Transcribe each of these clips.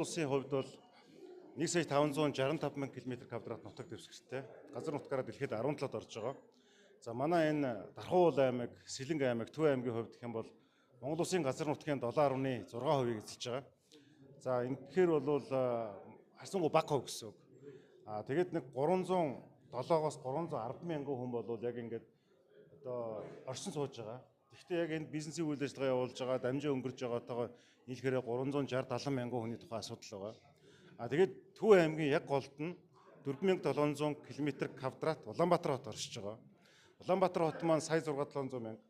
улсын хувьд бол 1,565 мянган км², нутаг дэвсгэртэй. Газар нутгаараа дэлхийд 17-д орж байгаа. За манай энэ Дархуул аймаг, Сэлэнг аймаг, Төв аймгийн хувьд гэх юм бол Монгол улсын газар нутгийн 7.6%-ийг эзэлж байгаа. За ингэхээр бол харьцангуй бага хувь гэсэн үг. Тэгээд нэг 307-оос 310 мянган хүн бол яг ингээд одоо оршин сууж байгаа. Гэхдээ яг энэ бизнесийн үйл ажиллагаа явуулж байгаа, дамжаа өнгөрж байгаатайгаа нийлэхээр 360-70 мянган хүний тухай асуудал байгаа. Тэгээд Төв аймгийн яг голд нь 4700 км², Улаанбаатар хот оршиж байгаа. Улаанбаатар хот маань сая 6-700 мянга.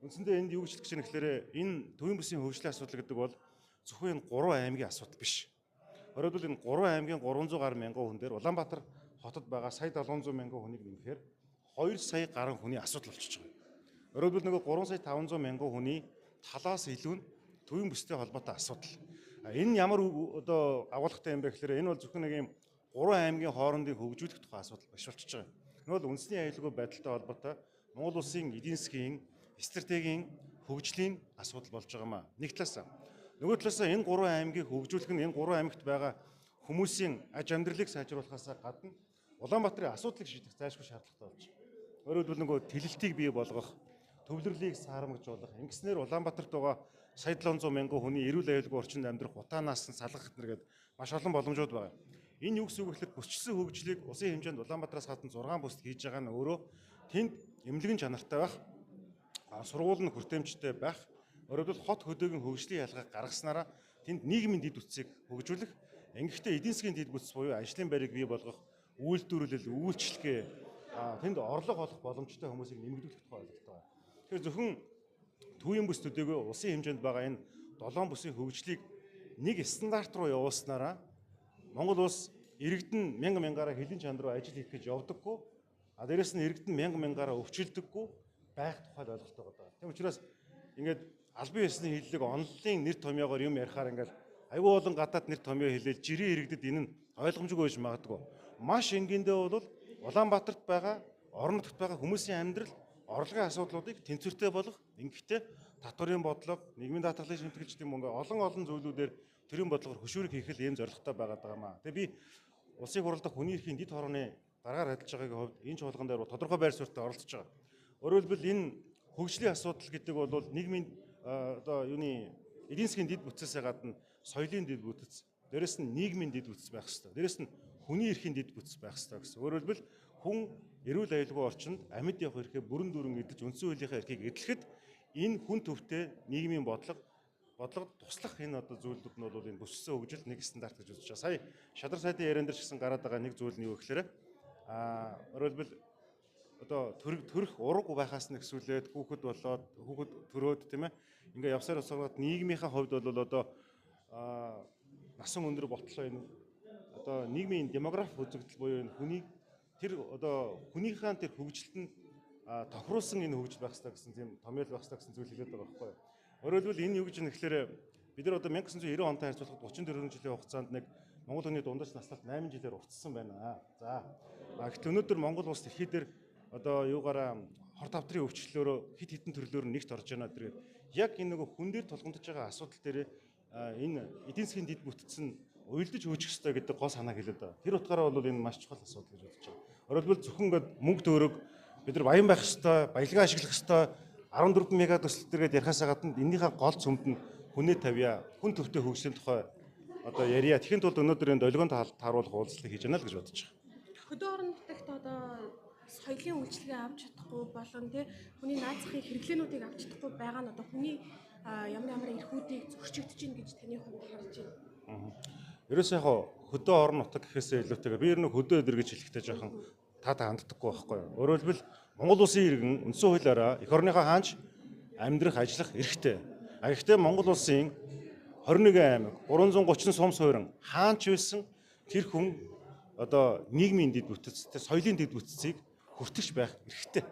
Үндсэндээ энд юу гэж хэлэх чинь гэхээр энэ төвийн бүсийн хөгжлийн асуудал гэдэг бол зөвхөн энэ 3 аймгийн асуудал биш. Өөрөөр хэлбэл энэ 3 аймгийн 300 гаруй мянган хүн дээр Улаанбаатар хотод байгаа сая 700 мянган хүнийг нэмэхээр 2 сая гаруй хүний асуудал болчихж байгаа. Өөрөөр хэлбэл нөгөө 3 сая 500 мянган хүний талаас илүү нь төвийн бүстэй холбоотой асуудал. Энэ ямар одоо агуулгатай юм бэ гэхээр энэ бол зөвхөн нэг юм 3 аймгийн хоорондын хөгжүүлэх тухай асуудал биш болчихж байгаа. Энэ бол үндэсний аюулгүй байдалтай холбоотой Монгол улсын эдийн засгийн стратегийн хөгжлийн асуудал болж байгаа маа. Нэг талаас. Нөгөө талаас энэ 3 аймгийг хөгжүүлэх нь энэ 3 аймагт байгаа хүмүүсийн аж амьдралыг сайжруулахаас гадна Улаанбаатарын асуудлыг шийдэх зайлшгүй шаардлагатай болж байна. Өөрөөр хэлбэл нөгөө тэлэлтийг бий болгох, төвлөрлийг саарамжуулах, ингэснээр Улаанбаатарт байгаа сая 700 мянган хүний эрүүл аюулгүй орчинд амьдрах утаанаас нь салгах гэдэг маш олон боломжууд байгаа. Энэ юу гэсэн үг гэхээр бүсчилсэн хөгжлийг улсын хэмжээнд Улаанбаадараас гадна 6 бүст хийж байгаа нь өөрөө тэнд эмнэлгийн чанартай байх, сургууль нь хүртээмжтэй байх, өөрөөр хот хөдөөгийн хөгжлийн ялгааг гаргаснараа тэнд нийгмийн дэд үтсийг хөгжүүлэх, ингэхдээ эдийн засгийн дэд бүтц буюу ажлын байрыг бий болгох, үйлдвэрлэл, үйлчлэгээ, тэнд орлого олох боломжтой хүмүүсийг нэмэгдүүлэх тухай ойлголт байгаа. Тэгэхээр зөвхөн төвийн бүс төдийгүй улсын хэмжээнд байгаа энэ 7 бүсийн хөгжлийг нэг стандарт руу явуулснараа Монгол улс иргэдэн мянгаараа хилийн чанд руу ажил хийх гэж явдаггүй, дээрэс нь иргэдэн мянгаараа өвчлөлдөггүй байх тухайд ойлголт байгаа. Тийм учраас ингээд албан ёсны хиллэг онлын нэр томьёогоор юм ярихаар ингээд аюул болон гадаад нэр томьёо хэлээд жирийн иргэдэд энэ нь ойлгомжгүй байж магадгүй. Маш энгиндээ бол Улаанбаатарт байгаа, орон нутгад байгаа хүмүүсийн амьдрал, орлогын асуудлуудыг тэнцвэртэй болгох, ингэхдээ татварын бодлого, нийгмийн даатгалын шимтгэлчдийн мөнгө олон зүйлүүдээр төрийн бодлогоор хөшүүрэг хийх л ийм зорилготой байгаад байгаа маа. Тэгээ би улсын хурлд хүний эрхийн дэд хорооны дараагаар ажиллаж байгаагийн хувьд энэ чуулган дээр тодорхой байр суурьтай оролцож байгаа. Өөрөөр хэлбэл энэ хөгжлийн асуудал гэдэг бол нийгмийн одоо юуны эдийн засгийн дэд бүтцээсээ гадна соёлын дэд бүтц, дээрэс нь нийгмийн дэд бүтц байх ёстой. Дээрэс нь хүний эрхийн дэд бүтц байх ёстой гэсэн. Өөрөөр хэлбэл хүн эрүүл аюулгүй орчинд амьд явах эрхээ бүрэн дүүрэн эдэлж үндсэн хуулийнхаа эрхийг эдлэхэд энэ хүн төвтэй нийгмийн бодлого туслах энэ одоо зүйлүүд нь бол энэ бүссэн хөгжил нэг стандарт гэж үзэж байгаа. Сая шадар сайдын яриан дээр ч гэсэн гараад байгаа нэг зүйл нь юу гэхээр өөрөөр хэлбэл одоо төрөх ураг байхаас нь эксүүлээд хүүхэд болоод хүүхэд төрөөд тийм ээ ингээ явсаар явсараад нийгмийнхаа хувьд бол одоо насан өндөр ботлоо энэ одоо нийгмийн демограф үзэгдэл буюу энэ хүний тэр одоо хүнийхээ тэр хөгжилтөнд тохируулсан энэ хөгжил байх хэрэгтэй гэсэн тийм томьёол байх хэрэгтэй гэсэн зүйл хэлээд байгаа байхгүй юу. Өөрөөр хэлбэл энэ юу гэж юм гэхээр бид нар одоо 1990 онтой харьцуулахад 34 жилийн хугацаанд нэг Монгол хүний дундаж наслалт 8 жилээр уртсан байна. За. Гэтэл өнөөдөр Монгол улс дэлхий дээр одоо юугаараа хорт автрын өвчлөлөөрөө хит хитэн төрлөөр нэгт орж байна гэдэг. Яг энэ нөгөө хүн дээр тулгамдж байгаа асуудал дээр энэ эдийн засгийн дэд бүтц нь уйлдаж хөөчих ёстой гэдэг гол санааг хэлээд байгаа. Тэр утгаараа бол энэ маш чухал асуудал гэж бодож байгаа. Өөрөөр хэлбэл зөвхөн ингээд мөнгө төгрөг бид нар баян байх ёстой, баялгаа ашиглах ёстой 14 мега төсөлтөргээд ярихаас гадна энэнийхээ гол цөмд нь хүнээ тавья, хүн төвтэй хөгжлийн тухай одоо ярья. Тэгэхэд бол өнөөдөр энэ долгион тааруулах уулзлыг хийж байна л гэж бодож байгаа. Хөдөө орон нутагт одоо соёлын үйлчлэгээ авч чадахгүй болон хүний наад захын хэрэглээнүүдийг авч чадахгүй байгаа нь одоо хүний ямар эрхүүдийг зөрчигдөж чинь гэж таны хувьд харж байна. Ерөөсөө яг хөдөө орон нутаг гэхээсээ илүүтэйгээр би ер нь хөдөө өдөр гэж хэлэхдээ жоохон ханддаггүй байхгүй юу. Өөрөөр хэлбэл Монгол улсын иргэн үндсэн хуулиараа эх орныхоо хаанч амьдрах, ажиллах эрхтэй. Гэхдээ Монгол улсын 21 аймаг 330 сум суурин хаанч байсан тэр хүн одоо нийгмийн дэд бүтц, соёлын дэд бүтцийг хүртэж байх эрхтэй.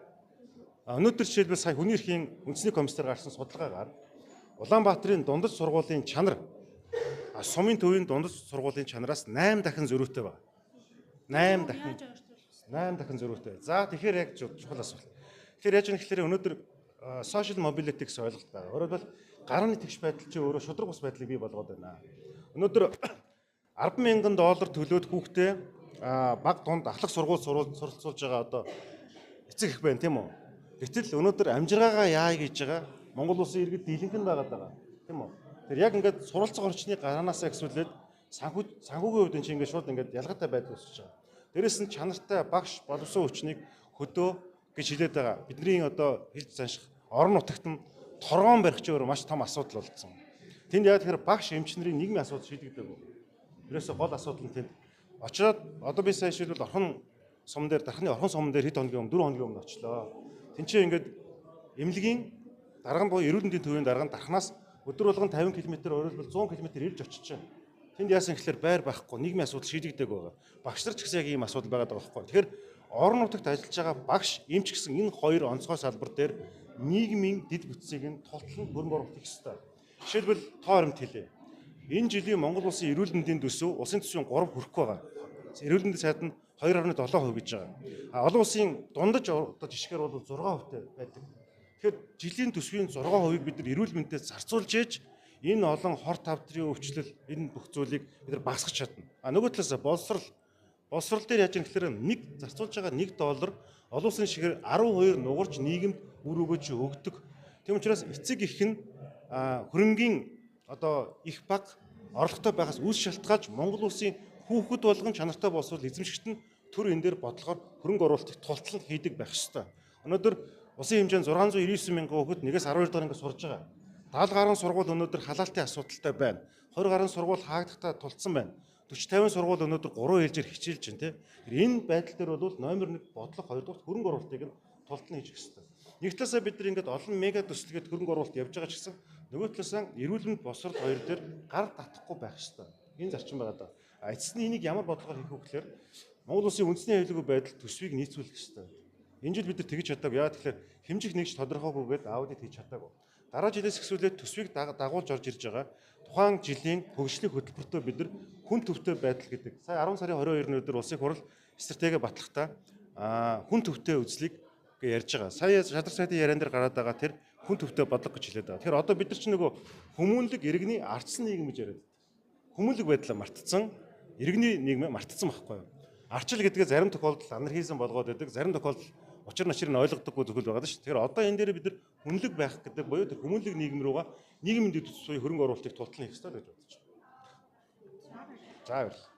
Өнөөдөр жишээлбэл сая хүний эрхийн үндэсний комиссар гаргасан судалгаагаар Улаанбаатарын дундаж сургуулийн чанар сумын төвийн дундаж сургуулийн чанараас 8 дахин зөрүүтэй байна. 8 дахин зөрүүтэй. За тэгэхээр яг чухал асуулт. Тэгэхээр яаж юм гэхээр өнөөдөр social mobility гэсэн ойлголт байна. Өөрөөр хэлбэл гарны тэгш байдал чинь өөрөө шудраг ус байдлыг бий болгоод байна. Өнөөдөр $10,000 төлөөд хүүхдээ баг дунд ахлах сургууль суралцуулж байгаа одоо эцэг их байна тийм үү. Гэтэл өнөөдөр амжиргаагаа яая гэж байгаа Монгол улсын иргэд дийлэнх нь байгаад байгаа тийм үү. Тэр яг ингээд суралцах орчны гараанаасаа эксүүлээд санхүүгийн хувьд энэ чинь ингээд шууд ингээд ялгаатай байдал үүсэж байгаа. Дээрээс нь чанартай багш боловсон хүчнийг хөдөө гэж хэлээд байгаа. Бидний одоо хэлж занших орон нутагт нь торгоон барих ч өөр маш том асуудал болсон. Тэнд яг тэгэхээр багш эмчнэрийн нийгмийн асуудал шийдэгдэг. Ерөөсө гол асуудал нь тэнд очоод одоо би сая шийдвэл дархны орхон суман дээр хэд хоногийн өмнө 4 хоногийн өмнө очлоо. Тинчээ ингээд эмнэлгийн дарга буюу эрүүл мэндийн төвийн дарга дархнаас өдөр болгон 50 км өөрөлдвөл 100 км ирж очиж байна. Тэнд яасан гэхээр байр байхгүй нийгмийн асуудал шийдэгдэг байгаа. Багш нар ч гэсэн яг ийм асуудал байгаа даа байхгүй. Тэгэхээр орон нутагт ажиллаж байгаа багш, эмч гэсэн энэ хоёр онцгой салбар дээр нийгмийн дэд бүтцийг нь тултлан хөрөнгө оруулалт хийх ёстой. Жишээлбэл тоо харамт хэлье. Энэ жилийн Монгол улсын эрүүл мэндийн төсөв улсын төсвийн 3 хүрэхгүй байгаа. Эрүүл мэндийн сайд нь 2.7% гэж байгаа. Олон улсын дундаж одоо жишгээр бол 6% байдаг. Тэгэхээр жилийн төсвийн 6%-ийг бид нар эрүүл мэндэд зарцуулж ээж энэ олон хор тавдрын өвчлөл энэ бүх зүйлийг бид нар багасгах чадна. Нөгөө талаас боловсрал дээр яаж юм гэхээр нэг зарцуулж байгаа $1 олон улсын шигээр 12 нугарч нийгэмд үр өгөөж өгдөг. Тийм учраас эцэг их нь хөрөнгийн одоо их баг орлоготой байгаас үс шалтгаалж Монгол улсын хүүхэд болгон чанартай боловсрол эзэмшигт нь төр энэ дээр бодлогоор хөрөнгө оруулалтыг тултлан хийдэг байх ёстой. Өнөөдөр улсын хэмжээнд 699 мянган хүүхэд 1-ээс 12 дахь ангид сурж байгаа. 70 гаруй сургууль өнөөдөр халаалтын асуудалтай байна. 20 гаруй сургууль хаагдахтаа тулцсан байна. 40-50 сургууль өнөөдөр 3 ээлжээр хичээлж байна тийм. Энэ байдал дээр бол номер 1 бодлого, хоёрдугаар хөрөнгө оруулалтыг нь тултлан хийх ёстой. Нэг талаасаа бид нар ингээд олон мега төслөгээд хөрөнгө оруулалт явж байгаа ч гэсэн нөгөө талаасаа эрүүл мэнд босрол хоёр дээр гар татахгүй байх ёстой. Энэ зарчим байгаа даа. Эцэст нь энийг ямар бодлогоор хийх вэ гэхээр Монгол улсын үндэсний аюулгүй байдал төсвийг нийцүүлэх ёстой. Энэ жил бид нар тэгж чадаагүй. Яагаад тэгэхээр хэмжих нэгж тодорхойгүйгээд аудит хийж чадаагүй. Дараа жилээс эхлүүлээд төсвийг дагуулж орж ирж байгаа. Тухайн жилийн хөгжлийн хөтөлбөртөө бид нар хүн төвтэй байдал гэдэг. Сая 10 сарын 22-ны өдөр улсын хурал стратеги батлахдаа хүн төвтэй үзлийг ярьж байгаа. Сая шадар сайдын яриан дээр гараад байгаа тэр хүн төвтэй бодлого гэж хэлээд байгаа. Тэгэхээр одоо бид нар ч нөгөө хүмүүнлэг иргэний ардсан нийгэм гэж яриад. Хүмүүнлэг байдлаа мартцсан, иргэний нийгмээ мартцсан байхгүй юу? Арчил гэдгээ зарим тохиолдолд анархизм болгоод байдаг, зарим тохиолдолд учир начрыг нь ойлгодоггүй зүйл байгаа шүү. Тэгэхээр одоо энэ дээр бид нар хүнлэг байх гэдэг буюу тэр хүмүүнлэг нийгэм рүүгээ нийгмийн дэд бүтцийн хөрөнгө оруулалтыг тултлан хийх ёстой гэж бодож байна. За баярлалаа.